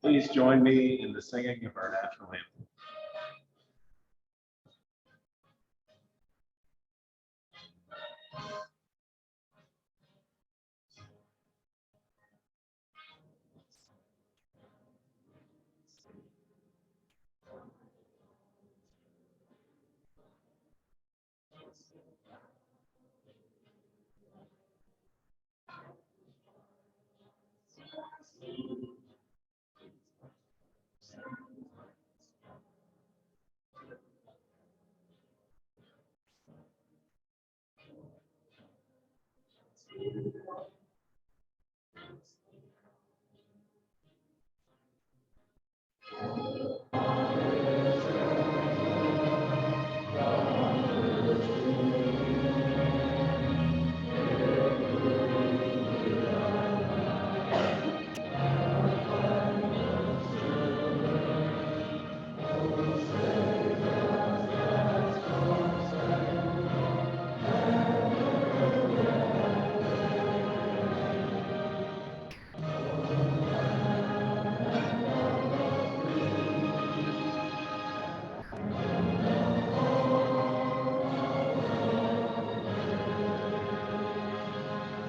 Please join me in the singing of our national anthem.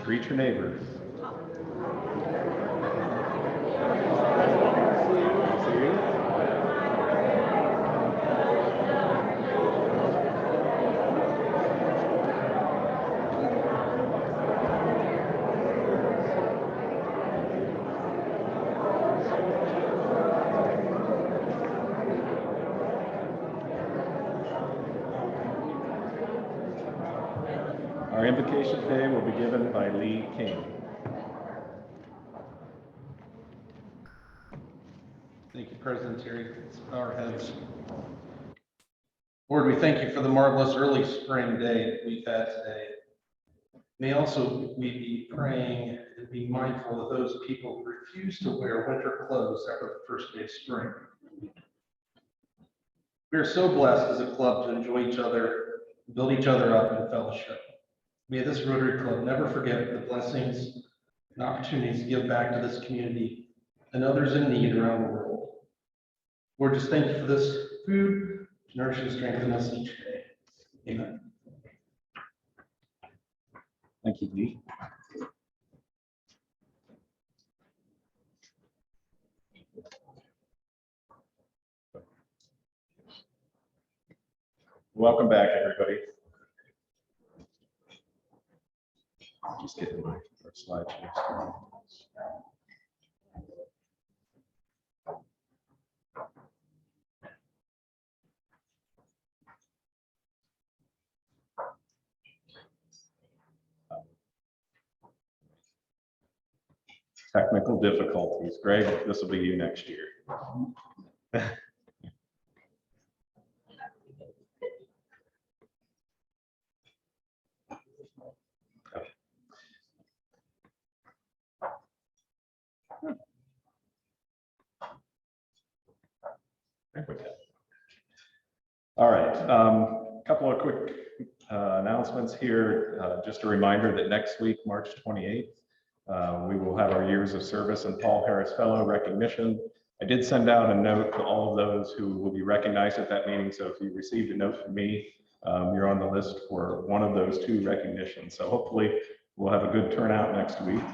Greet your neighbors. Our invocation today will be given by Lee King. Thank you, President Terry. Let's bow our heads. Lord, we thank you for the marvelous early spring day that we've had today. May also we be praying and be mindful of those people who refuse to wear winter clothes after the first day of spring. We are so blessed as a club to enjoy each other, build each other up in fellowship. May this Rotary Club never forget the blessings and opportunities to give back to this community and others in need around the world. Lord, just thank you for this food to nourish and strengthen us each day. Amen. Thank you, Lee. Welcome back, everybody. Just getting my first slide share. Technical difficulties. Greg, this will be you next year. All right, a couple of quick announcements here. Just a reminder that next week, March 28th, we will have our Years of Service and Paul Harris Fellow recognition. I did send out a note to all of those who will be recognized at that meeting. So if you received a note from me, you're on the list for one of those two recognitions. So hopefully we'll have a good turnout next week.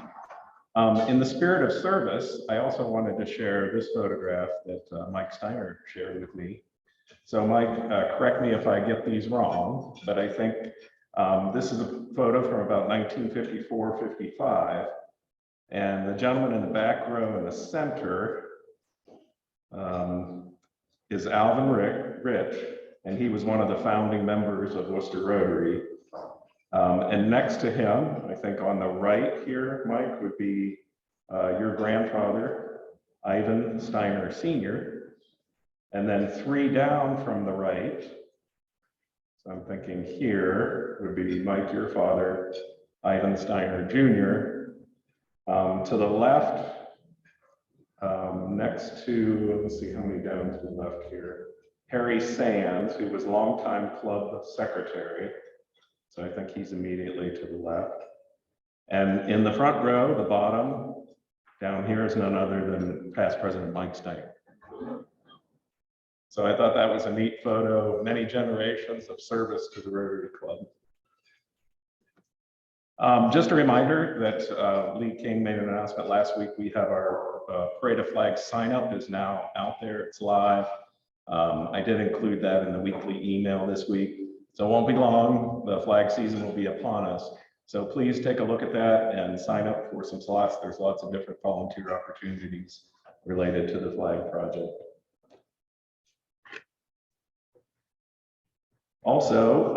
In the spirit of service, I also wanted to share this photograph that Mike Steiner shared with me. So Mike, correct me if I get these wrong, but I think this is a photo from about 1954-55. And the gentleman in the back row in the center is Alvin Rich, and he was one of the founding members of Worcester Rotary. And next to him, I think on the right here, Mike, would be your grandfather, Ivan Steiner Sr. And then three down from the right, so I'm thinking here would be Mike, your father, Ivan Steiner Jr. To the left, next to, let's see how many down to the left here, Harry Sands, who was longtime club secretary. So I think he's immediately to the left. And in the front row, the bottom, down here is none other than past President Mike Steiner. So I thought that was a neat photo of many generations of service to the Rotary Club. Just a reminder that Lee King made an announcement last week. We have our Parade of Flags sign up is now out there. It's live. I did include that in the weekly email this week. So it won't be long. The flag season will be upon us. So please take a look at that and sign up for some slots. There's lots of different volunteer opportunities related to the flag project. Also,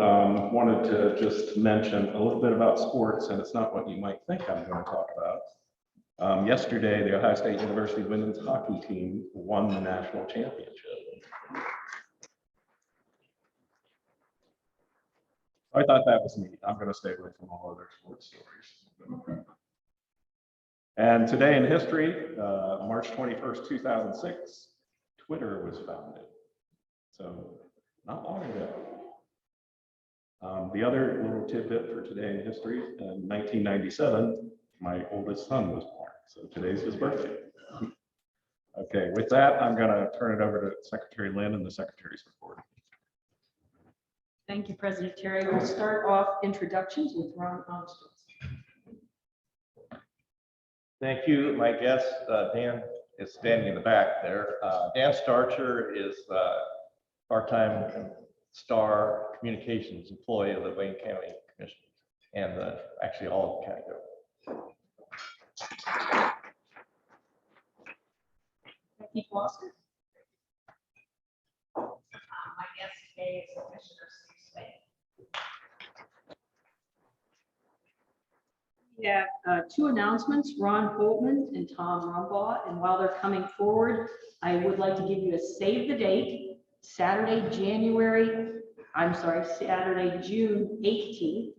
wanted to just mention a little bit about sports, and it's not what you might think I'm going to talk about. Yesterday, the Ohio State University women's hockey team won the national championship. I thought that was neat. I'm going to stay away from all other sports stories. And today in history, March 21st, 2006, Twitter was founded. So not long ago. The other little tidbit for today in history, in 1997, my oldest son was born. So today's his birthday. Okay, with that, I'm going to turn it over to Secretary Lynn and the Secretary's report. Thank you, President Terry. We'll start off introductions with Ron Armstrong. Thank you. My guest, Dan, is standing in the back there. Dan Starcher is part-time Star Communications employee of the Wayne County Commission and actually all of county government. Becky Foster. My guest today is Commissioner Steve Slade. We have two announcements, Ron Holtman and Tom Rumbaugh. And while they're coming forward, I would like to give you a save the date, Saturday, June 18th.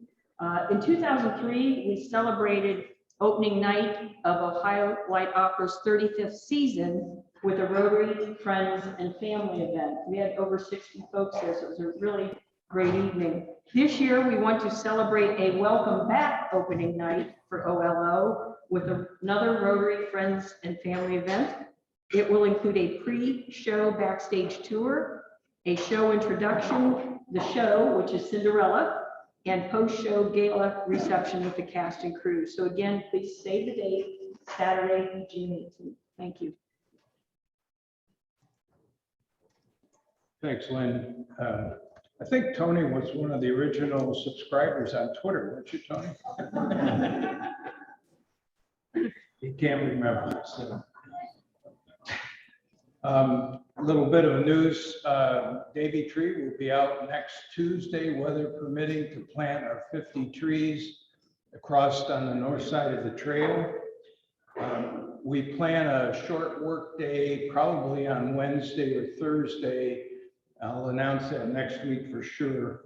In 2003, we celebrated opening night of Ohio Light Opera's 35th season with a Rotary Friends and Family event. We had over 60 folks there, so it was a really great evening. This year, we want to celebrate a welcome back opening night for OLO with another Rotary Friends and Family event. It will include a pre-show backstage tour, a show introduction, the show, which is Cinderella, and post-show gala reception with the cast and crew. So again, please save the date, Saturday, June 18th. Thank you. Thanks, Lynn. I think Tony was one of the original subscribers on Twitter, weren't you, Tony? He can't remember. So. A little bit of news, Davy Tree will be out next Tuesday, weather permitting, to plant our 50 trees across on the north side of the trail. We plan a short work day, probably on Wednesday or Thursday. I'll announce that next week for sure,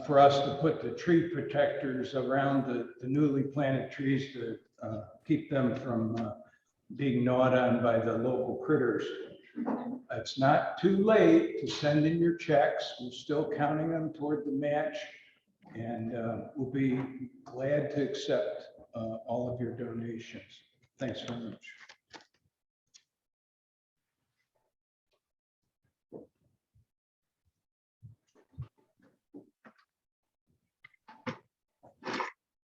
for us to put the tree protectors around the newly planted trees to keep them from being gnawed on by the local critters. It's not too late to send in your checks. We're still counting them toward the match, and we'll be glad to accept all of your donations. Thanks very much.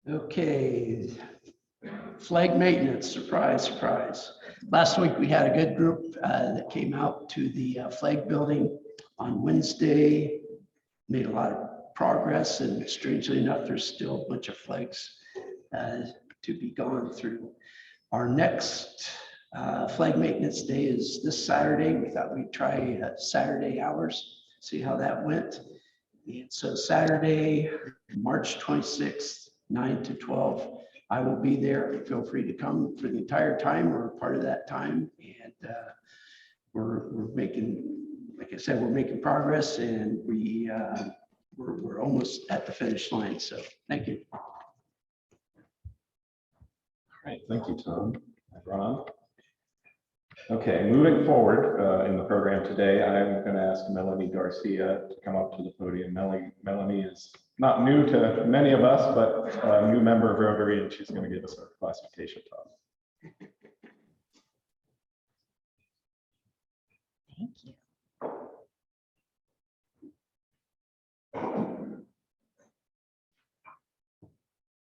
Okay, flag maintenance, surprise, surprise. Last week, we had a good group that came out to the flag building on Wednesday, made a lot of progress, and strangely enough, there's still a bunch of flags to be gone through. Our next flag maintenance day is this Saturday. We thought we'd try Saturday hours, see how that went. And so Saturday, March 26th, 9 to 12. I will be there. Feel free to come for the entire time or part of that time. And we're making, like I said, we're making progress, and we're almost at the finish line. So thank you. All right, thank you, Tom. Ron? Okay, moving forward in the program today, I'm going to ask Melanie Garcia to come up to the podium. Melanie is not new to many of us, but a new member of Rotary, and she's going to give us our classification talk. Thank you.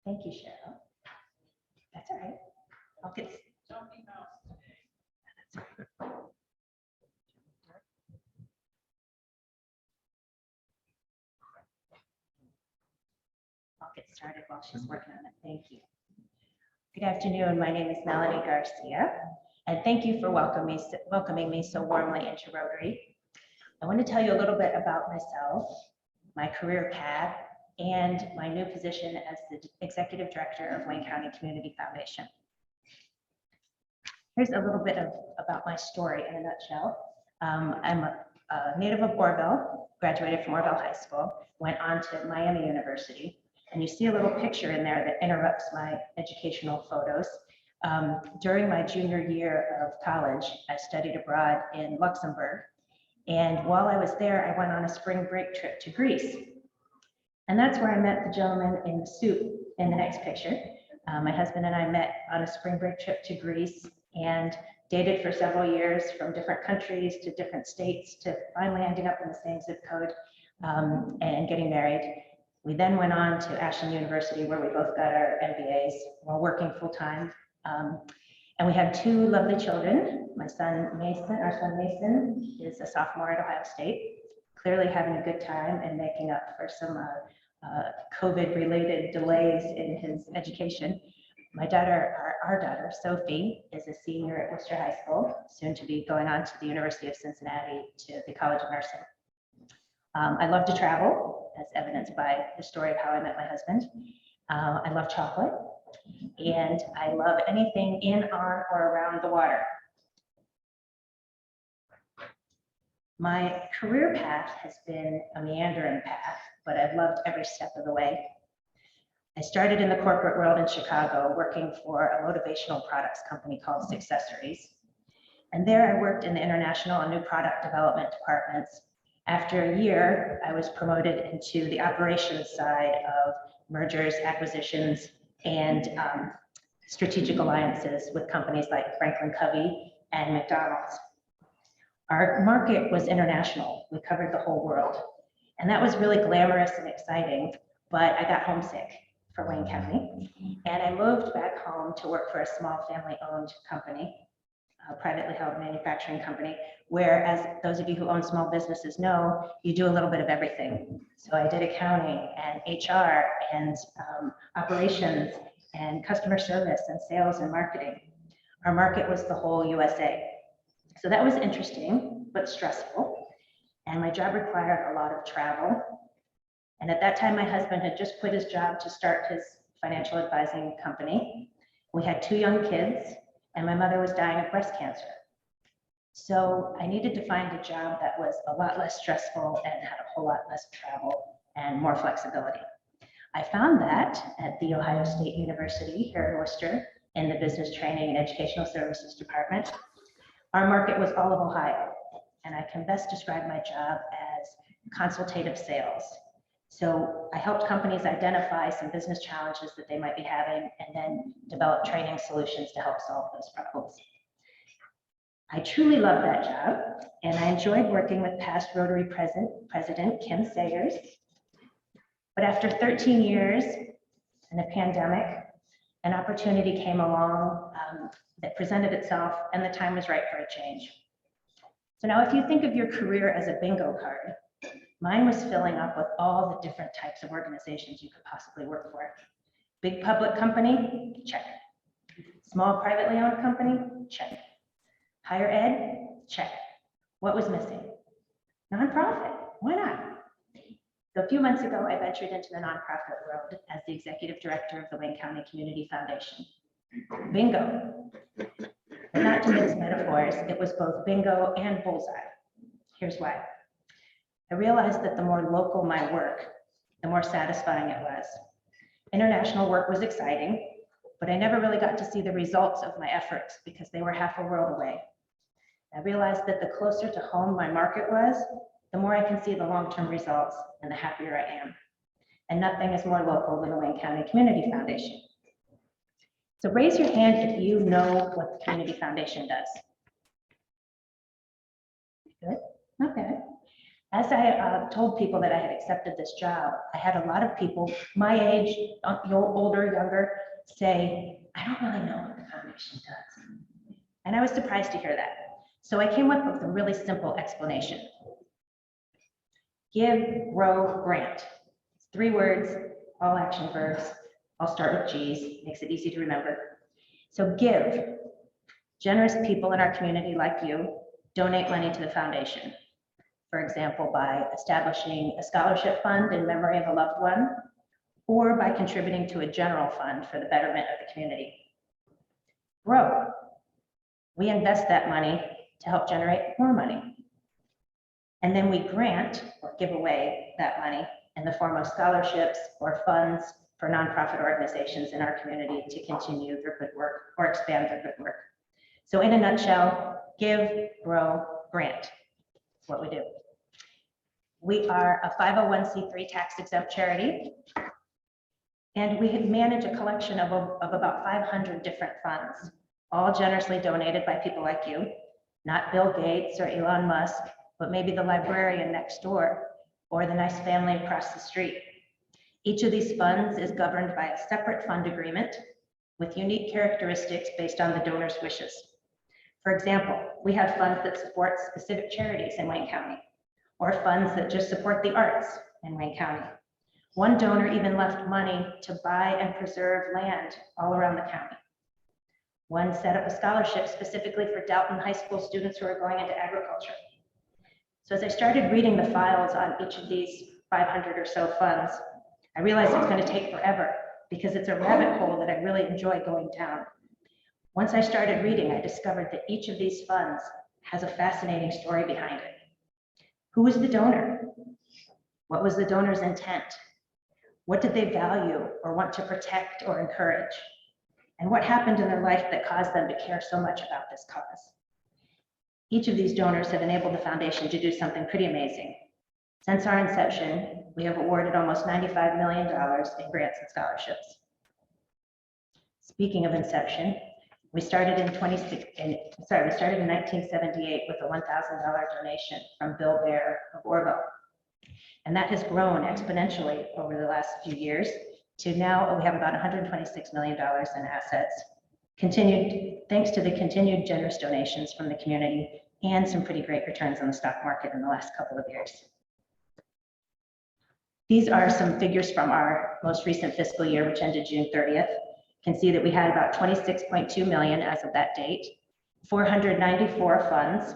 Thank you, Cheryl. That's all right. I'll get. I'll get started while she's working on it. Thank you. Good afternoon. My name is Melanie Garcia, and thank you for welcoming me so warmly into Rotary. I want to tell you a little bit about myself, my career path, and my new position as the Executive Director of Wayne County Community Foundation. Here's a little bit about my story in a nutshell. I'm a native of Orville, graduated from Orville High School, went on to Miami University, and you see a little picture in there that interrupts my educational photos. During my junior year of college, I studied abroad in Luxembourg, and while I was there, I went on a spring break trip to Greece. And that's where I met the gentleman in the suit in the next picture. My husband and I met on a spring break trip to Greece and dated for several years from different countries to different states to finally ending up in the same zip code and getting married. We then went on to Ashland University where we both got our MBAs. We're working full time. And we have two lovely children. My son Mason, our son Mason, is a sophomore at Ohio State, clearly having a good time and making up for some COVID-related delays in his education. My daughter, our daughter, Sophie, is a senior at Worcester High School, soon to be going on to the University of Cincinnati to the College of Nursing. I love to travel, as evidenced by the story of how I met my husband. I love chocolate, and I love anything in, on, or around the water. My career path has been a meandering path, but I've loved every step of the way. I started in the corporate world in Chicago, working for a motivational products company called Successories. And there I worked in the international and new product development departments. After a year, I was promoted into the operations side of mergers, acquisitions, and strategic alliances with companies like Franklin Covey and McDonald's. Our market was international. We covered the whole world. And that was really glamorous and exciting, but I got homesick for Wayne County. And I moved back home to work for a small family-owned company, a privately held manufacturing company, where, as those of you who own small businesses know, you do a little bit of everything. So I did accounting and HR and operations and customer service and sales and marketing. Our market was the whole USA. So that was interesting, but stressful. And my job required a lot of travel. And at that time, my husband had just quit his job to start his financial advising company. We had two young kids, and my mother was dying of breast cancer. So I needed to find a job that was a lot less stressful and had a whole lot less travel and more flexibility. I found that at The Ohio State University here in Worcester in the Business Training and Educational Services Department. Our market was all of Ohio, and I can best describe my job as consultative sales. So I helped companies identify some business challenges that they might be having and then develop training solutions to help solve those problems. I truly loved that job, and I enjoyed working with past Rotary President Kim Sayers. But after 13 years and a pandemic, an opportunity came along that presented itself, and the time was right for a change. So now if you think of your career as a bingo card, mine was filling up with all the different types of organizations you could possibly work for. Big public company, check. Small privately owned company, check. Higher ed, check. What was missing? Nonprofit, why not? So a few months ago, I ventured into the nonprofit world as the executive director of the Wayne County Community Foundation. Bingo. But not to mix metaphors, it was both bingo and bullseye. Here's why. I realized that the more local my work, the more satisfying it was. International work was exciting, but I never really got to see the results of my efforts because they were half a world away. I realized that the closer to home my market was, the more I can see the long-term results and the happier I am. And nothing is more local than the Wayne County Community Foundation. So raise your hand if you know what the Community Foundation does. Good, okay. As I told people that I had accepted this job, I had a lot of people my age, older, younger, say, I don't really know what the foundation does. And I was surprised to hear that. So I came up with a really simple explanation. Give, grow, grant. It's 3 words, all action verbs. I'll start with G's, makes it easy to remember. So give. Generous people in our community like you donate money to the foundation. For example, by establishing a scholarship fund in memory of a loved one, or by contributing to a general fund for the betterment of the community. Grow. We invest that money to help generate more money. And then we grant or give away that money in the form of scholarships or funds for nonprofit organizations in our community to continue their good work or expand their good work. So in a nutshell, give, grow, grant. That's what we do. We are a 501c3 tax exempt charity. And we manage a collection of about 500 different funds, all generously donated by people like you, not Bill Gates or Elon Musk, but maybe the librarian next door or the nice family across the street. Each of these funds is governed by a separate fund agreement with unique characteristics based on the donor's wishes. For example, we have funds that support specific charities in Wayne County, or funds that just support the arts in Wayne County. One donor even left money to buy and preserve land all around the county. One set up a scholarship specifically for Dalton High School students who are going into agriculture. So as I started reading the files on each of these 500 or so funds, I realized it's going to take forever because it's a rabbit hole that I really enjoy going down. Once I started reading, I discovered that each of these funds has a fascinating story behind it. Who was the donor? What was the donor's intent? What did they value or want to protect or encourage? And what happened in their life that caused them to care so much about this cause? Each of these donors have enabled the foundation to do something pretty amazing. Since our inception, we have awarded almost $95 million in grants and scholarships. Speaking of inception, we started in 1978 with a $1,000 donation from Bill Bear of Orville. And that has grown exponentially over the last few years to now we have about $126 million in assets, thanks to the continued generous donations from the community and some pretty great returns on the stock market in the last couple of years. These are some figures from our most recent fiscal year, which ended June 30th. You can see that we had about 26.2 million as of that date, 494 funds,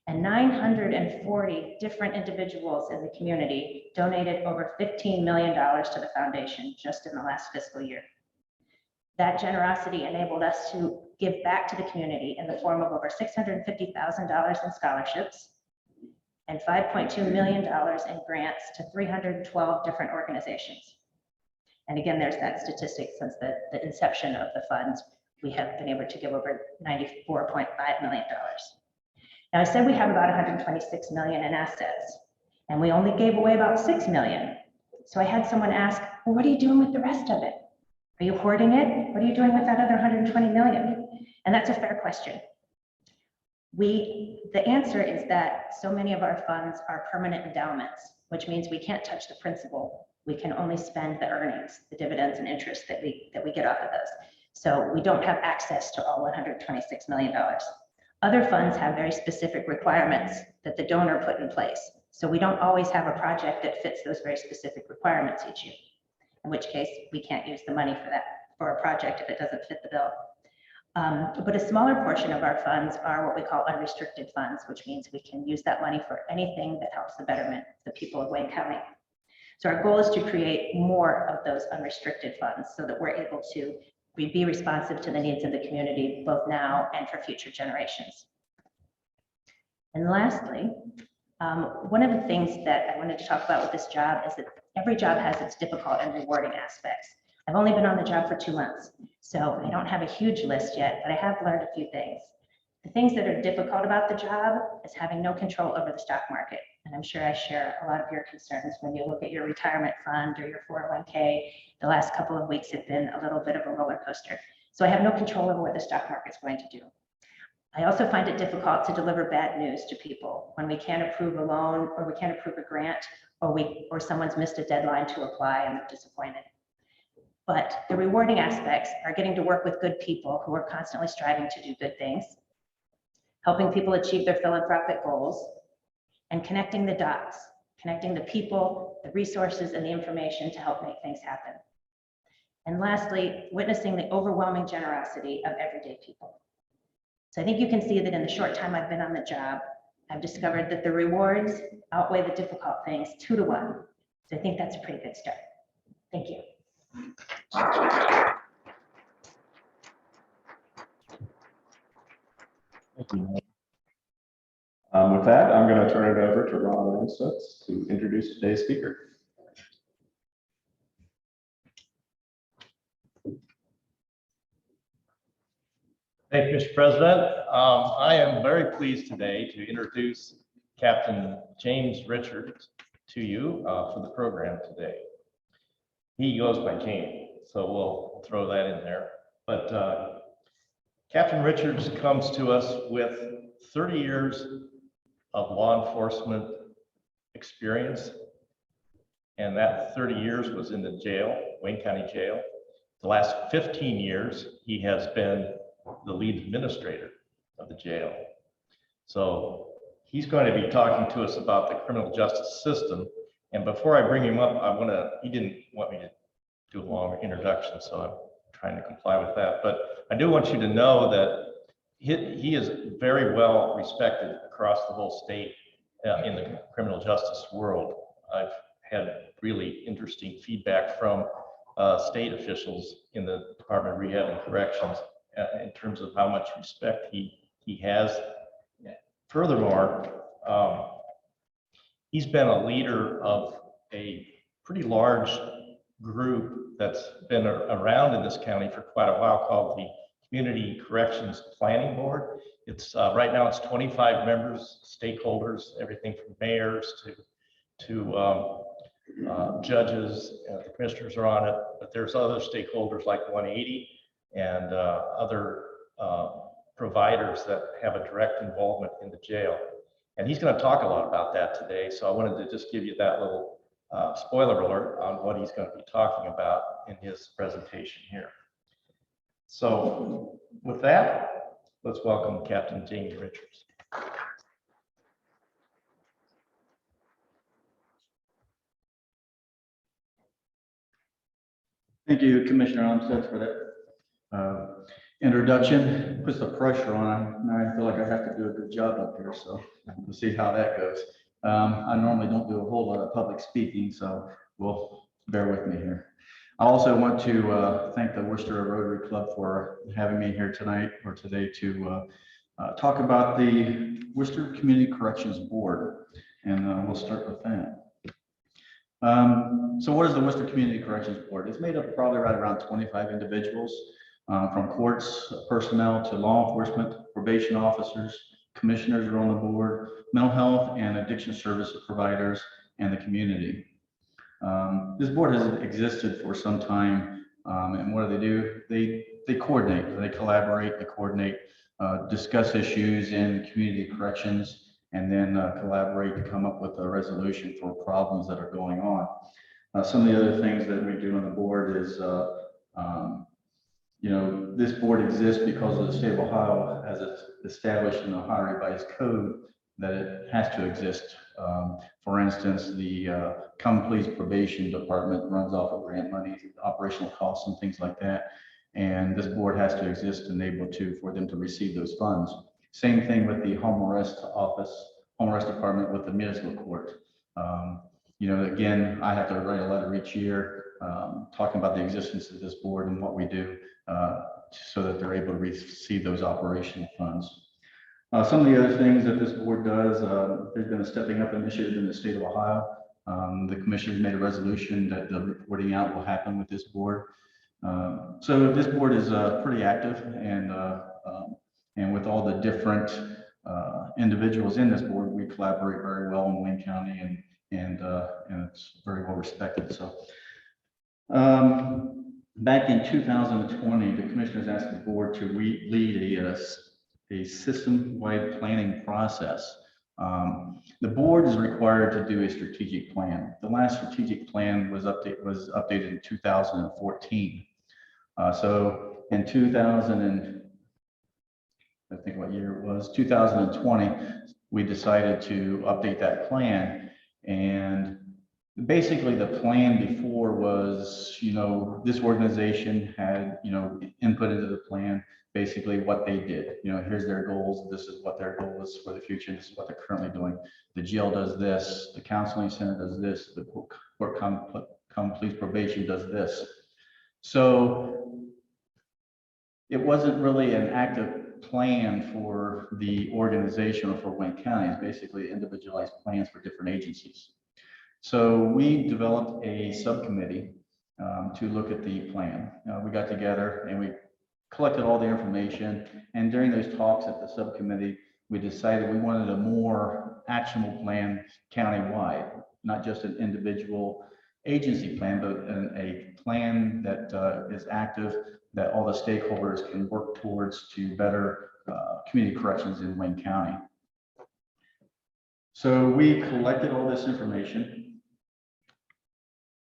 and 940 different individuals in the community donated over $15 million to the foundation just in the last fiscal year. That generosity enabled us to give back to the community in the form of over $650,000 in scholarships and $5.2 million in grants to 312 different organizations. And again, there's that statistic since the inception of the funds, we have been able to give over $94.5 million. Now I said we have about 126 million in assets, and we only gave away about 6 million. So I had someone ask, well, what are you doing with the rest of it? Are you hoarding it? What are you doing with that other 120 million? And that's a fair question. The answer is that so many of our funds are permanent endowments, which means we can't touch the principal. We can only spend the earnings, the dividends and interest that we get off of those. So we don't have access to all $126 million. Other funds have very specific requirements that the donor put in place. So we don't always have a project that fits those very specific requirements each year, in which case we can't use the money for a project if it doesn't fit the bill. But a smaller portion of our funds are what we call unrestricted funds, which means we can use that money for anything that helps the betterment of the people of Wayne County. So our goal is to create more of those unrestricted funds so that we're able to be responsive to the needs of the community, both now and for future generations. And lastly, one of the things that I wanted to talk about with this job is that every job has its difficult and rewarding aspects. I've only been on the job for 2 months, so I don't have a huge list yet, but I have learned a few things. The things that are difficult about the job is having no control over the stock market. And I'm sure I share a lot of your concerns when you look at your retirement fund or your 401k. The last couple of weeks have been a little bit of a roller coaster. So I have no control over what the stock market's going to do. I also find it difficult to deliver bad news to people when we can't approve a loan or we can't approve a grant or someone's missed a deadline to apply and they're disappointed. But the rewarding aspects are getting to work with good people who are constantly striving to do good things, helping people achieve their philanthropic goals, and connecting the dots, connecting the people, the resources, and the information to help make things happen. And lastly, witnessing the overwhelming generosity of everyday people. So I think you can see that in the short time I've been on the job, I've discovered that the rewards outweigh the difficult things 2 to 1. So I think that's a pretty good start. Thank you. With that, I'm going to turn it over to Ron Ramsutz to introduce today's speaker. Thank you, Mr. President. I am very pleased today to introduce Captain James Richards to you for the program today. He goes by James, so we'll throw that in there. But Captain Richards comes to us with 30 years of law enforcement experience, and that 30 years was in the jail, Wayne County Jail. The last 15 years, he has been the lead administrator of the jail. So he's going to be talking to us about the criminal justice system. And before I bring him up, he didn't want me to do a long introduction, so I'm trying to comply with that. But I do want you to know that he is very well respected across the whole state in the criminal justice world. I've had really interesting feedback from state officials in the Department of Rehab and Corrections in terms of how much respect he has. Furthermore, he's been a leader of a pretty large group that's been around in this county for quite a while called the Community Corrections Planning Board. It's right now it's 25 members, stakeholders, everything from mayors to judges. The commissioners are on it, but there's other stakeholders like 180 and other providers that have a direct involvement in the jail. And he's going to talk a lot about that today. So I wanted to just give you that little spoiler alert on what he's going to be talking about in his presentation here. So with that, let's welcome Captain James Richards. Thank you, Commissioner Armstead, for that introduction. Puts the pressure on. Now I feel like I have to do a good job up here, so we'll see how that goes. I normally don't do a whole lot of public speaking, so we'll bear with me here. I also want to thank the Worcester Rotary Club for having me here tonight or today to talk about the Worcester Community Corrections Board, and we'll start with that. So what is the Worcester Community Corrections Board? It's made up of probably right around 25 individuals, from courts, personnel to law enforcement, probation officers, commissioners are on the board, mental health and addiction service providers, and the community. This board has existed for some time, and what do? They coordinate, they collaborate, they coordinate, discuss issues in community corrections, and then collaborate to come up with a resolution for problems that are going on. Some of the other things that we do on the board is, this board exists because of the state of Ohio as it's established in the Ohio Revised Code that it has to exist. For instance, the Come Please Probation Department runs off of grant money, operational costs and things like that. And this board has to exist and able for them to receive those funds. Same thing with the home arrest department with the municipal court. Again, I have to write a letter each year talking about the existence of this board and what we do so that they're able to receive those operational funds. Some of the other things that this board does, there's been a stepping up initiative in the state of Ohio. The commission made a resolution that the reporting out will happen with this board. So this board is pretty active, and And with all the different individuals in this board, we collaborate very well in Wayne County, and it's very well respected. So back in 2020, the commissioners asked the board to lead a system-wide planning process. The board is required to do a strategic plan. The last strategic plan was updated in 2014. So in 2020, we decided to update that plan. And basically the plan before was, this organization had, input into the plan, basically what they did. Here's their goals. This is what their goal is for the future. This is what they're currently doing. The jail does this. The counseling center does this. The court police probation does this. So it wasn't really an active plan for the organization or for Wayne County. It's basically individualized plans for different agencies. So we developed a subcommittee to look at the plan. We got together and we collected all the information. And during those talks at the subcommittee, we decided we wanted a more actionable plan countywide, not just an individual agency plan, but a plan that is active, that all the stakeholders can work towards to better community corrections in Wayne County. So we collected all this information,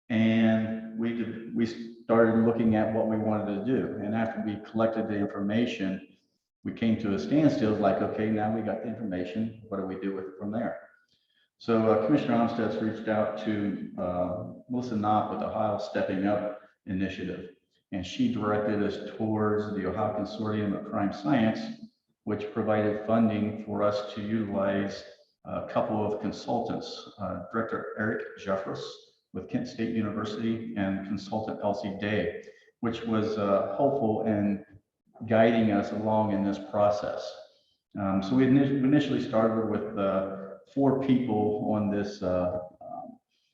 and we started looking at what we wanted to do. And after we collected the information, we came to a standstill. Like, okay, now we got the information. What do we do with it from there? So Commissioner Armstead reached out to Melissa Knopp with the Ohio Stepping Up initiative, and she directed us towards the Ohio Consortium of Crime Science, which provided funding for us to utilize a couple of consultants, Director Eric Jeffress with Kent State University and consultant Elsie Day, which was helpful in guiding us along in this process. So we initially started with 4 people on this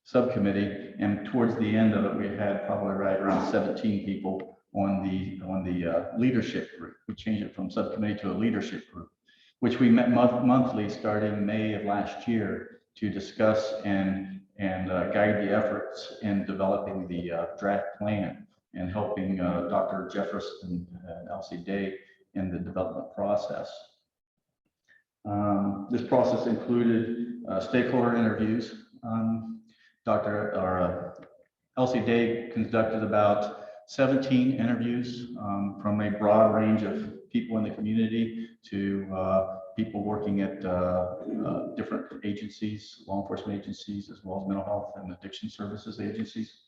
subcommittee, and towards the end of it, we had probably right around 17 people on the leadership group. We changed it from subcommittee to a leadership group, which we met monthly starting May of last year to discuss and guide the efforts in developing the draft plan and helping Dr. Jeffress and Elsie Day in the development process. This process included stakeholder interviews. Elsie Day conducted about 17 interviews from a broad range of people in the community to people working at different agencies, law enforcement agencies, as well as mental health and addiction services agencies,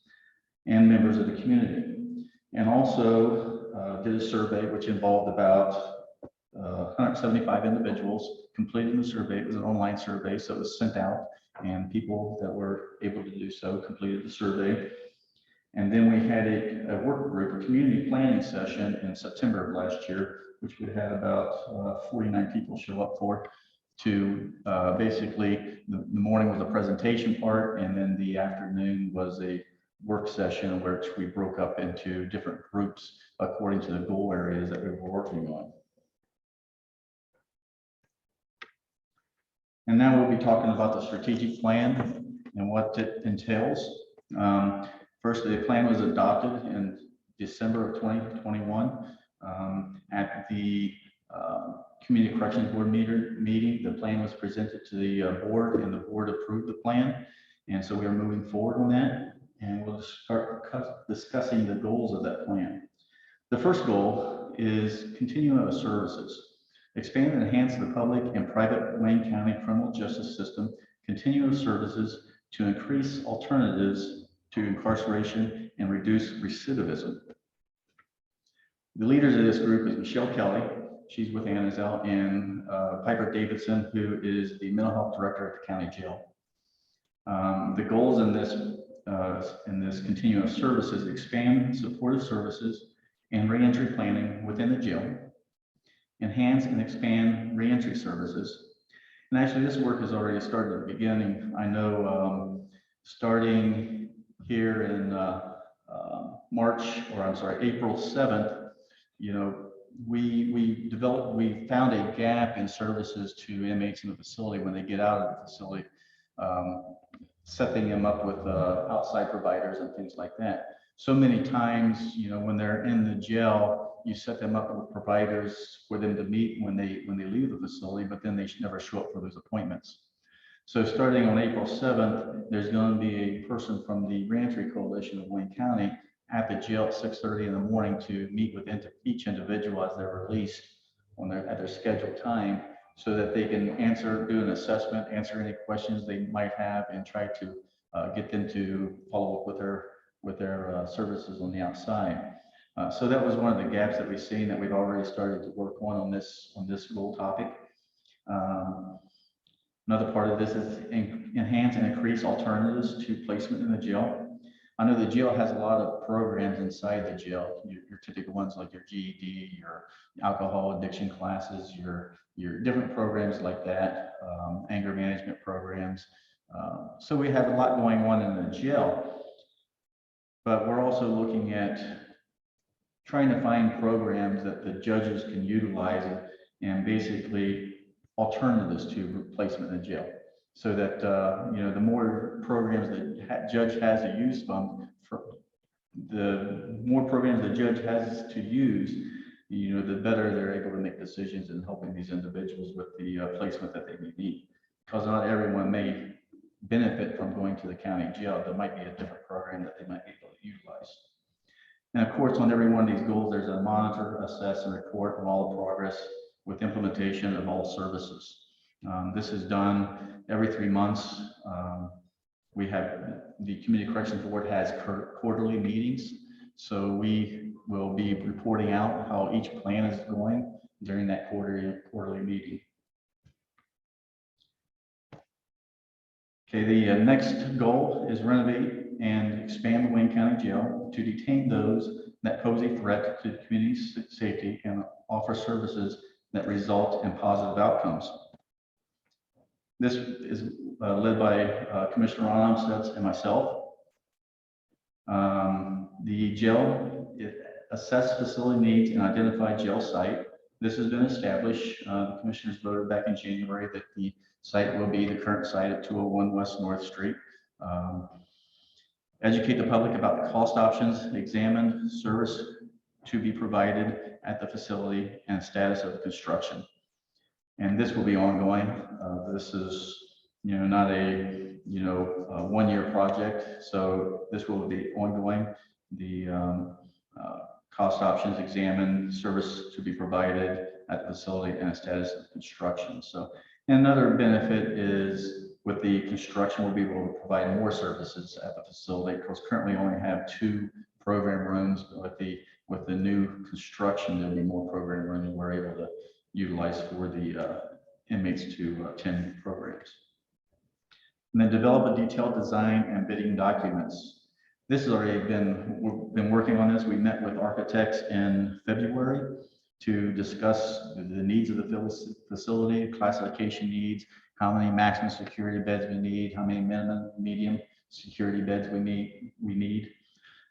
and members of the community. And also did a survey which involved about 175 individuals completing the survey. It was an online survey, so it was sent out, and people that were able to do so completed the survey. And then we had a work group, a community planning session in September of last year, which we had about 49 people show up for, to basically the morning was a presentation part, and then the afternoon was a work session in which we broke up into different groups according to the goal areas that we were working on. And now we'll be talking about the strategic plan and what it entails. First, the plan was adopted in December of 2021 at the Community Corrections Board meeting. The plan was presented to the board, and the board approved the plan. And so we are moving forward on that, and we'll start discussing the goals of that plan. The first goal is continuum of services. Expand and enhance the public and private Wayne County criminal justice system continuum of services to increase alternatives to incarceration and reduce recidivism. The leaders of this group is Michelle Kelly, she's with Anazell, and Piper Davidson, who is the mental health director at the county jail. The goals in this continuum of services: expand supportive services and reentry planning within the jail, enhance and expand reentry services. And actually, this work has already started at the beginning. I know starting here in April 7th, we found a gap in services to inmates in the facility when they get out of the facility, setting them up with outside providers and things like that. So many times, when they're in the jail, you set them up with providers for them to meet when they leave the facility, but then they never show up for those appointments. So starting on April 7th, there's going to be a person from the Reentry Coalition of Wayne County at the jail at 6:30 in the morning to meet with each individual as they're released at their scheduled time, so that they can do an assessment, answer any questions they might have, and try to get them to follow up with their services on the outside. So that was one of the gaps that we've seen that we've already started to work on this goal topic. Another part of this is enhance and increase alternatives to placement in the jail. I know the jail has a lot of programs inside the jail, your typical ones like your GED, your alcohol addiction classes, your different programs like that, anger management programs. So we have a lot going on in the jail, but we're also looking at trying to find programs that the judges can utilize and basically alternatives to placement in jail. So that, the more programs the judge has to use from, the more programs the judge has to use, the better they're able to make decisions in helping these individuals with the placement that they may need. Because not everyone may benefit from going to the county jail. There might be a different program that they might be able to utilize. And of course, on every one of these goals, there's a monitor, assess, and report on all the progress with implementation of all services. This is done every 3 months. We have, the Community Corrections Board has quarterly meetings. So we will be reporting out how each plan is going during that quarterly meeting. Okay, the next goal is renovate and expand the Wayne County Jail to detain those that pose a threat to the community's safety and offer services that result in positive outcomes. This is led by Commissioner Ron Armstead and myself. The jail assess facility needs and identify jail site. This has been established. The commissioners voted back in January that the site will be the current site at 201 West North Street. Educate the public about the cost options, examine service to be provided at the facility and status of the construction. And this will be ongoing. This is, not a, one-year project. So this will be ongoing. The cost options, examine service to be provided at the facility and status of construction. So another benefit is with the construction, we'll be able to provide more services at the facility, because currently we only have 2 program rooms. But with the new construction, there'll be more program rooms we're able to utilize for the inmates to attend programs. And then develop a detailed design and bidding documents. This has already we've been working on this. We met with architects in February to discuss the needs of the facility, classification needs, how many maximum security beds we need, how many minimum, medium security beds we need.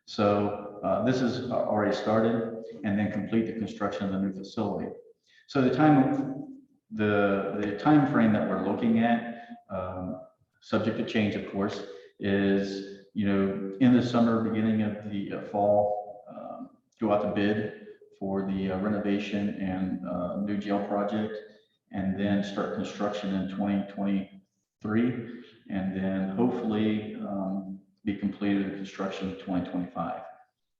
So this is already started, and then complete the construction of the new facility. So the time frame that we're looking at, subject to change, of course, is in the summer, beginning of the fall, go out to bid for the renovation and new jail project, and then start construction in 2023, and then hopefully be completed in construction in 2025.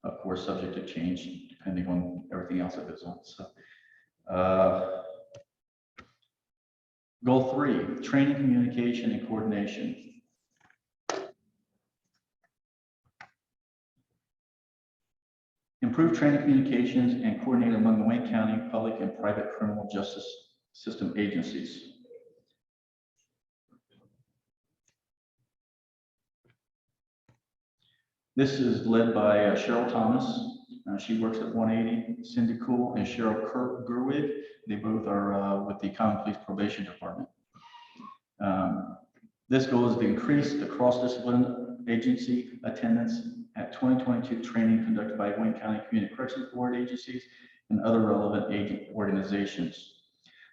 Of course, subject to change depending on everything else that goes on. So, goal 3: training, communication, and coordination. Improve training, communications, and coordinate among the Wayne County public and private criminal justice system agencies. This is led by Cheryl Thomas. She works at 180, Cindy Cool, and Cheryl Gerwig. They both are with the Common Police Probation Department. This goal is to increase the cross-discipline agency attendance at 2022 training conducted by Wayne County Community Corrections Board agencies and other relevant agent organizations.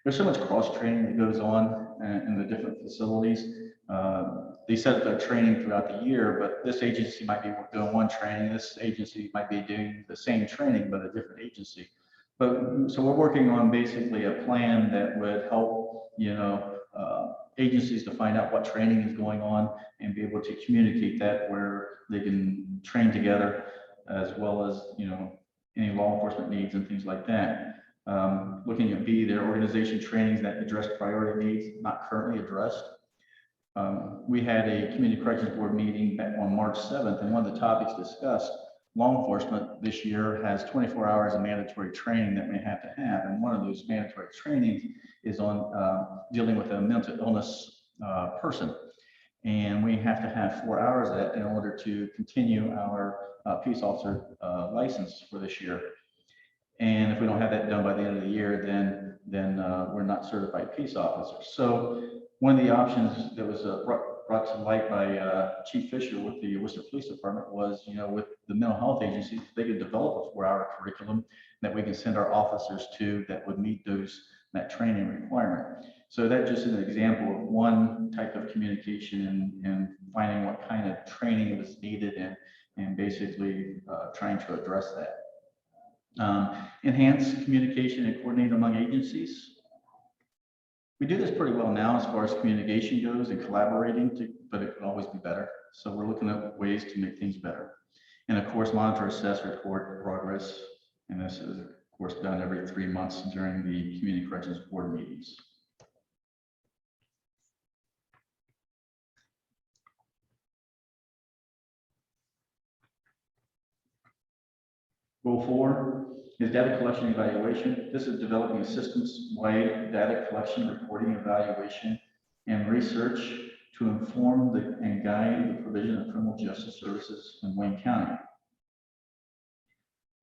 There's so much cross-training that goes on in the different facilities. They set up their training throughout the year, but this agency might be doing one training, this agency might be doing the same training, but a different agency. But so we're working on basically a plan that would help, agencies to find out what training is going on and be able to communicate that where they can train together, as well as, any law enforcement needs and things like that. Looking at B, their organization trainings that address priority needs not currently addressed. We had a Community Corrections Board meeting back on March 7th, and one of the topics discussed, law enforcement this year has 24 hours of mandatory training that we have to have. And one of those mandatory trainings is on dealing with a mental illness person. And we have to have 4 hours of that in order to continue our peace officer license for this year. And if we don't have that done by the end of the year, then we're not certified peace officers. So one of the options that was brought to light by Chief Fisher with the Worcester Police Department was, with the mental health agencies, they could develop a 4-hour curriculum that we can send our officers to that would meet that training requirement. So that just is an example of one type of communication and finding what kind of training was needed and basically trying to address that. Enhance communication and coordinate among agencies. We do this pretty well now as far as communication goes and collaborating, but it can always be better. So we're looking at ways to make things better. And of course, monitor, assess, report progress. And this is of course done every 3 months during the Community Corrections Board meetings. Goal 4 is data collection and evaluation. This is developing a systems-wide data collection, reporting, evaluation, and research to inform and guide the provision of criminal justice services in Wayne County.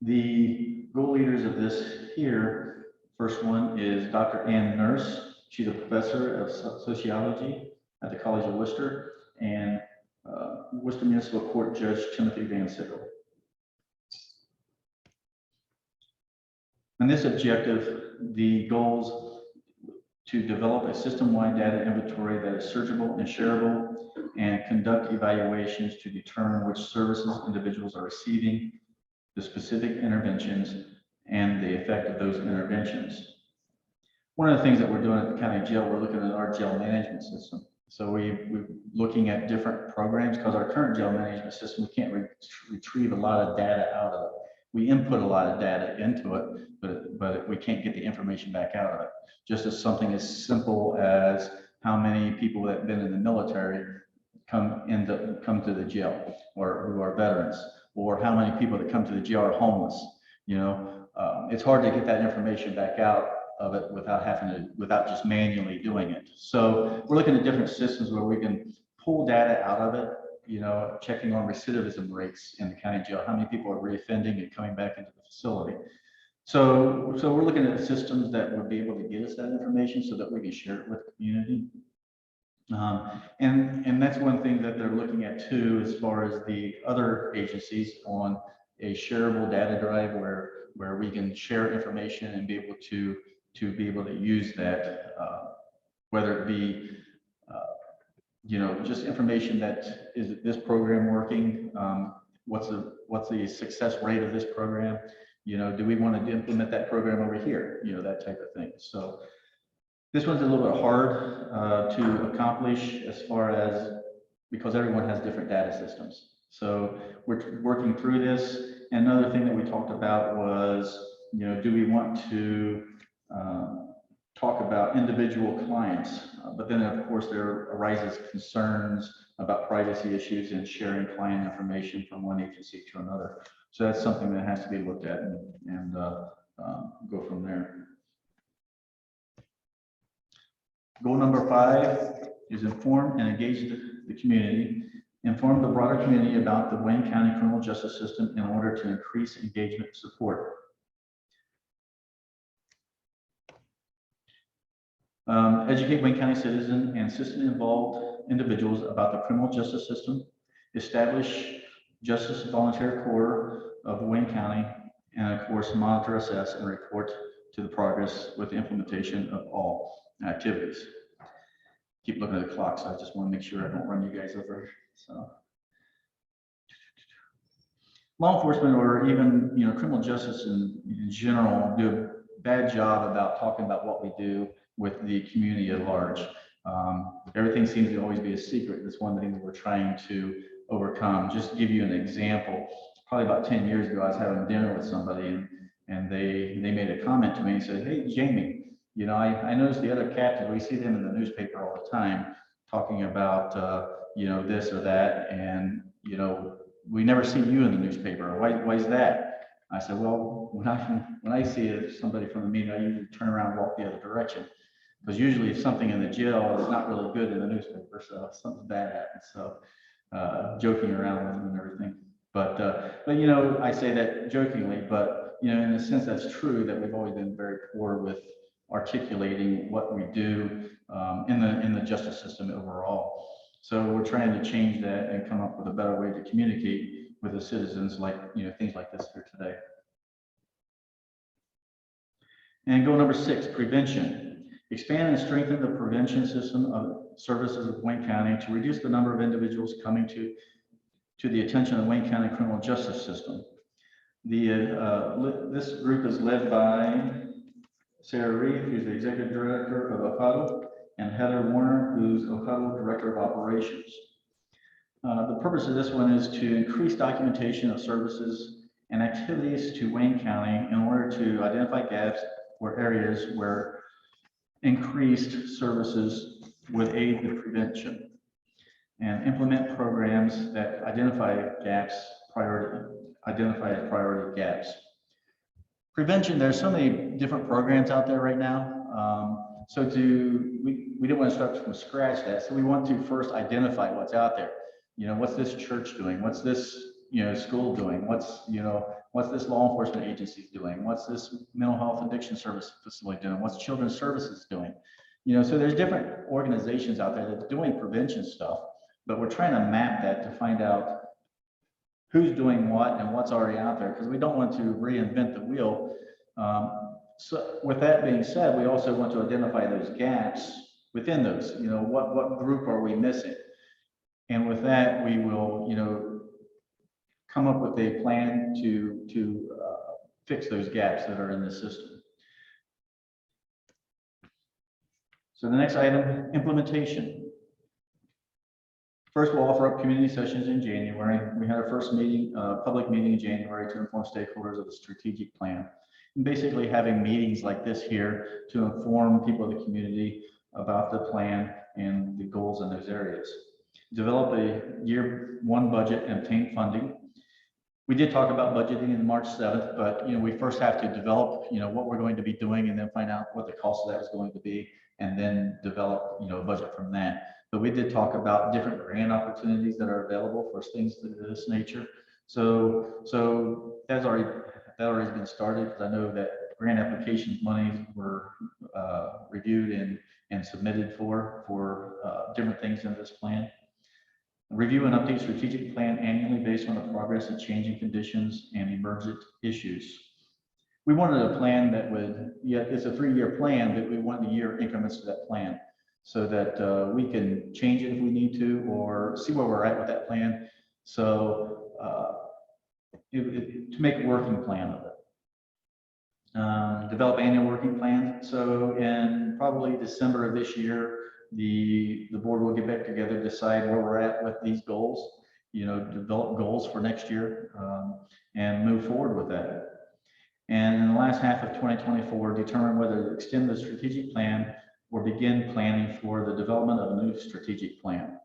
The goal leaders of this here, first one is Dr. Ann Nurse. She's a professor of sociology at the College of Worcester, and Worcester Municipal Court Judge Timothy Van Sickle. On this objective, the goals to develop a system-wide data inventory that is searchable and shareable, and conduct evaluations to determine which services individuals are receiving, the specific interventions, and the effect of those interventions. One of the things that we're doing at the county jail, we're looking at our jail management system. So we're looking at different programs because our current jail management system, we can't retrieve a lot of data out of it. We input a lot of data into it, but we can't get the information back out of it. Just as something as simple as how many people that have been in the military come to the jail, or who are veterans, or how many people that come to the jail are homeless. It's hard to get that information back out of it without just manually doing it. So we're looking at different systems where we can pull data out of it. Checking on recidivism rates in the county jail, how many people are reoffending and coming back into the facility. So we're looking at systems that would be able to get us that information so that we can share it with the community. And that's one thing that they're looking at too, as far as the other agencies, on a shareable data drive where we can share information and be able to use that, whether it be just information that is this program working? What's the success rate of this program? Do we want to implement that program over here? That type of thing. So this one's a little bit hard to accomplish as far as, because everyone has different data systems. So we're working through this. And another thing that we talked about was, do we want to talk about individual clients, but then of course there arises concerns about privacy issues and sharing client information from one agency to another. So that's something that has to be looked at and go from there. Goal number 5 is inform and engage the community. Inform the broader community about the Wayne County criminal justice system in order to increase engagement and support. Educate Wayne County citizen and system-involved individuals about the criminal justice system. Establish Justice Volunteer Corps of Wayne County And of course, monitor, assess, and report to the progress with the implementation of all activities. Keep looking at the clock, so I just want to make sure I don't run you guys over. So, law enforcement or even criminal justice in general do a bad job about talking about what we do with the community at large. Everything seems to always be a secret. That's one of the things we're trying to overcome. Just to give you an example, probably about 10 years ago, I was having dinner with somebody and they made a comment to me and said, "Hey, Jamie, I noticed the other captains, we see them in the newspaper all the time talking about, this or that. And, we never see you in the newspaper. Why is that?" I said, "Well, when I see somebody from the meeting, I usually turn around and walk the other direction. Because usually if something in the jail is not really good in the newspaper, so something bad happens." So joking around with them and everything. But I say that jokingly, but, in a sense, that's true that we've always been very poor with articulating what we do in the justice system overall. So we're trying to change that and come up with a better way to communicate with the citizens, like, things like this here today. And goal number 6, prevention. Expand and strengthen the prevention system of services of Wayne County to reduce the number of individuals coming to the attention of Wayne County criminal justice system. This group is led by Sarah Reed, who's the Executive Director of OCADO, and Heather Warner, who's OCADO Director of Operations. The purpose of this one is to increase documentation of services and activities to Wayne County in order to identify gaps or areas where increased services would aid the prevention, and implement programs that identify as priority gaps. Prevention, there's so many different programs out there right now. So we didn't want to start from scratch that. So we want to first identify what's out there. What's this church doing? What's this, school doing? What's this law enforcement agency doing? What's this mental health addiction service facility doing? What's children's services doing? So there's different organizations out there that are doing prevention stuff, but we're trying to map that to find out who's doing what and what's already out there, because we don't want to reinvent the wheel. So with that being said, we also want to identify those gaps within those, what group are we missing? And with that, we will, come up with a plan to fix those gaps that are in the system. So the next item, implementation. First, we'll offer up community sessions in January. We had our first meeting, public meeting in January to inform stakeholders of the strategic plan. And basically having meetings like this here to inform people of the community about the plan and the goals in those areas. Develop a year 1 budget and obtain funding. We did talk about budgeting on March 7th, but we first have to develop what we're going to be doing and then find out what the cost of that is going to be, and then develop a budget from that. But we did talk about different grant opportunities that are available for things of this nature. So that's already been started, because I know that grant applications monies were reviewed and submitted for different things in this plan. Review and update strategic plan annually based on the progress of changing conditions and emergent issues. We wanted a plan that would, it's a 3-year plan, but we want the year increments to that plan so that we can change it if we need to, or see where we're at with that plan. So to make a working plan of it. Develop annual working plan. So in probably December of this year, the board will get back together, decide where we're at with these goals, develop goals for next year, and move forward with that. And in the last half of 2024, determine whether to extend the strategic plan or begin planning for the development of a new strategic plan.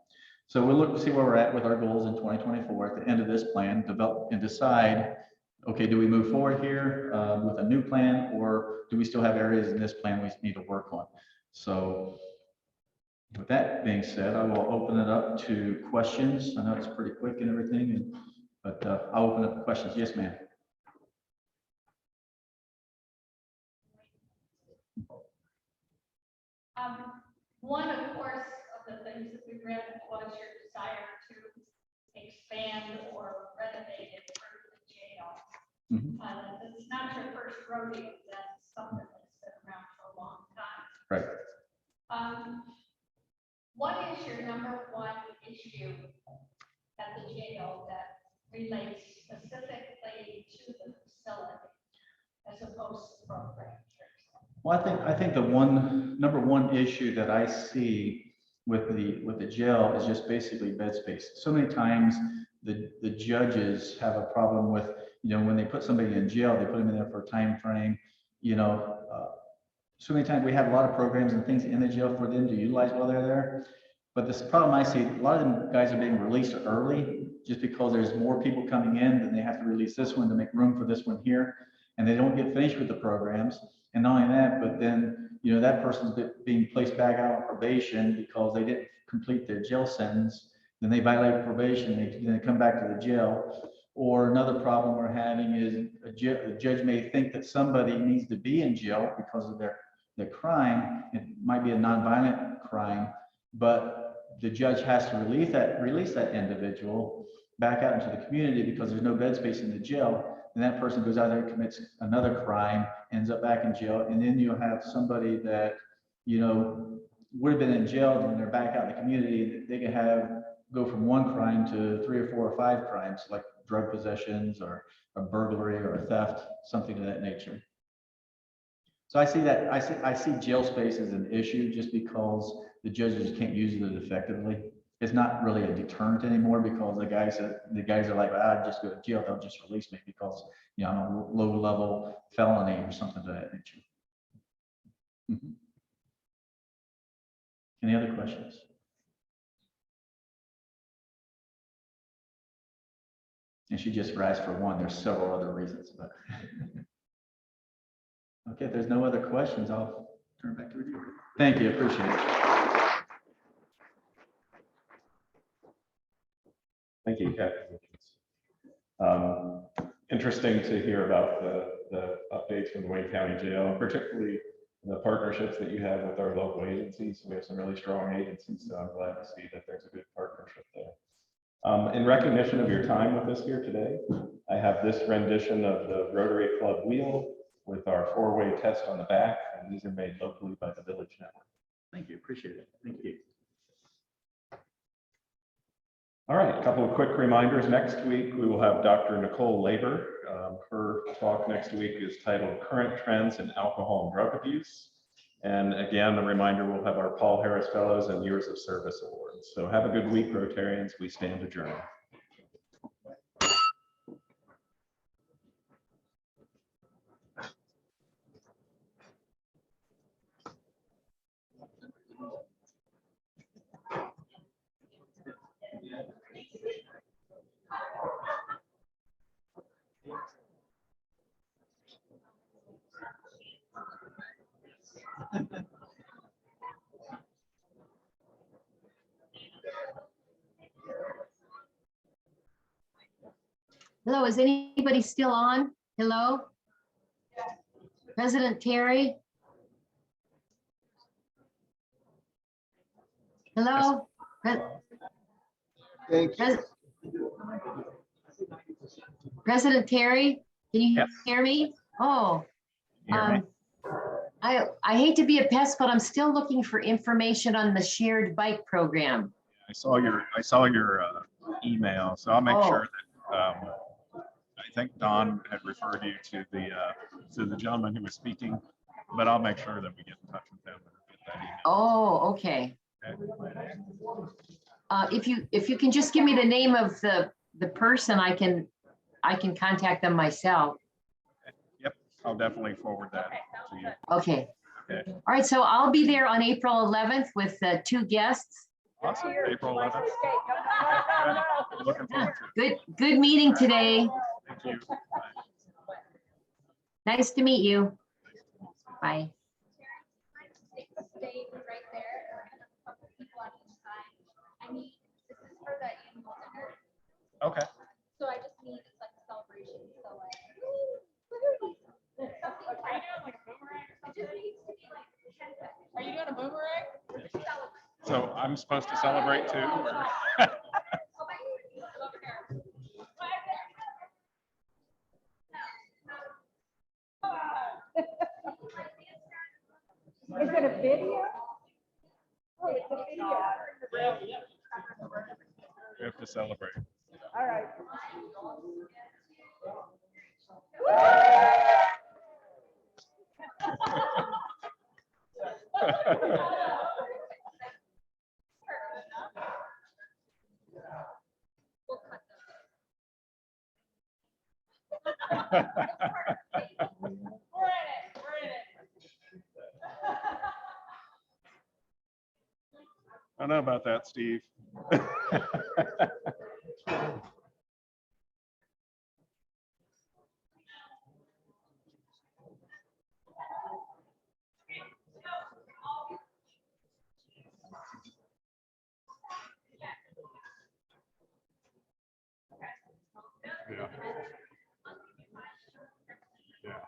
So we'll look to see where we're at with our goals in 2024 at the end of this plan, develop and decide, okay, do we move forward here with a new plan, or do we still have areas in this plan we need to work on? So with that being said, I will open it up to questions. I know it's pretty quick and everything, but I'll open up to questions. Yes, ma'am. One, of course, of the things that we read was your desire to expand or renovate and improve the jail. Mm-hmm. This not your first rodeo, that's something that's been around for a long time. Right. What is your number one issue at the jail that relates specifically to the facility as opposed to the program? Well, I think the number one issue that I see with the jail is just basically bed space. So many times the judges have a problem with, when they put somebody in jail, they put them in there for a time frame, so many times we have a lot of programs and things in the jail for them to utilize while they're there. But this problem I see, a lot of them guys are being released early just because there's more people coming in, then they have to release this one to make room for this one here. And they don't get finished with the programs. And not only that, but then, that person's being placed back out on probation because they didn't complete their jail sentence. Then they violate probation, they come back to the jail. Or another problem we're having is a judge may think that somebody needs to be in jail because of their crime. It might be a nonviolent crime, but the judge has to release that individual back out into the community because there's no bed space in the jail. And that person goes out there and commits another crime, ends up back in jail. And then you'll have somebody that, would have been in jail and they're back out in the community. They can go from one crime to 3 or 4 or 5 crimes, like drug possessions or a burglary or a theft, something of that nature. So I see jail space as an issue just because the judges can't use it effectively. It's not really a deterrent anymore because the guys are like, I'd just go to jail, they'll just release me because I'm a low-level felony or something of that nature. Mhm. Any other questions? And she just rise for one. There's several other reasons, but okay, if there's no other questions, I'll turn it back to you. Thank you, appreciate it. Thank you, Captain. Interesting to hear about the updates from the Wayne County Jail, particularly the partnerships that you have with our local agencies. We have some really strong agencies, so I'm glad to see that there's a good partnership there. In recognition of your time with us here today, I have this rendition of the Rotary Club wheel with our 4-way test on the back, and these are made locally by the Village Network. Thank you, appreciate it. Thank you. All right, a couple of quick reminders. Next week, we will have Dr. Nicole Labor. Her talk next week is titled Current Trends in Alcohol and Drug Abuse. And again, a reminder, we'll have our Paul Harris Fellows and Years of Service Awards. So have a good week, Rotarians. We stand adjourned. Hello, is anybody still on? Hello? President Terry? Hello? President Terry, can you Yes. hear me? Oh, You hear me? I hate to be a pest, but I'm still looking for information on the shared bike program. I saw your email, so I'll make Oh. sure that I think Don had referred you to the gentleman who was speaking, but I'll make sure that we get in touch with them and get that email. Oh, okay. Okay. If you can just give me the name of the person, I can contact them myself. Yep, I'll definitely forward that to you. Okay. Okay. All right, so I'll be there on April 11th with 2 guests. Awesome. April 11th. Looking forward to it. Good meeting today. Thank you. Bye. Nice to meet you. Bye. Stay right there, and a couple people on each side. I need, this is for the annual dinner, Okay. so I just need, it's like a celebration, so like. Are you doing like a boomerang or something? It just needs to be like 10 seconds. Are you doing a boomerang? So I'm supposed to celebrate too, or? We have to celebrate. All right. I don't know about that, Steve. Yeah. Yeah.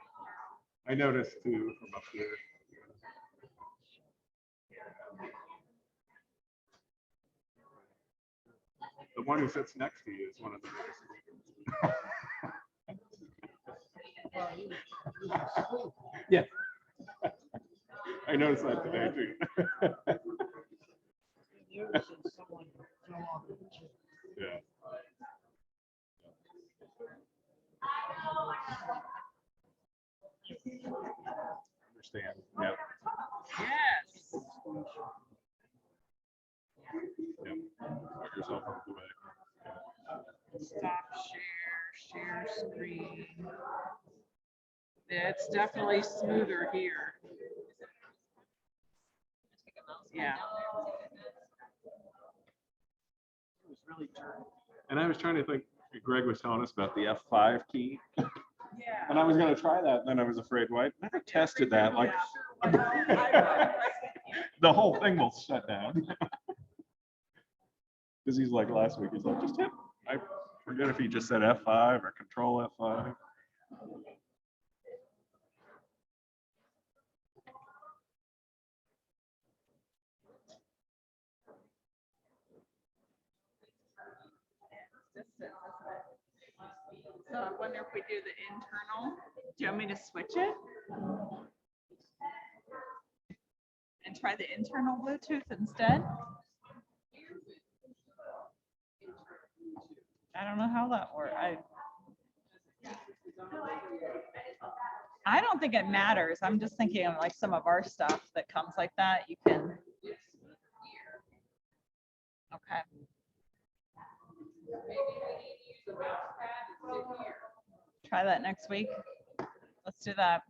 I noticed too from up here. The one who sits next to you is one of the biggest. Yeah. I noticed that today too. Yeah. Understand, yeah. Yes. Yeah. Put yourself out of the way. Stop share screen. Yeah, it's definitely smoother here. Yeah. It was really dirty. And I was trying to think, Greg was telling us about the F5 key, Yeah. and I was gonna try that, and then I was afraid, well, I never tested that, like, the whole thing will shut down. Because he's like, last week, he's like, just hit, I forget if he just said F5 or Control F5. So I wonder if we do the internal. Do you want me to switch it? And try the internal Bluetooth instead? I don't know how that works. I don't think it matters. I'm just thinking of like some of our stuff that comes like that. You can. Okay. Try that next week. Let's do that.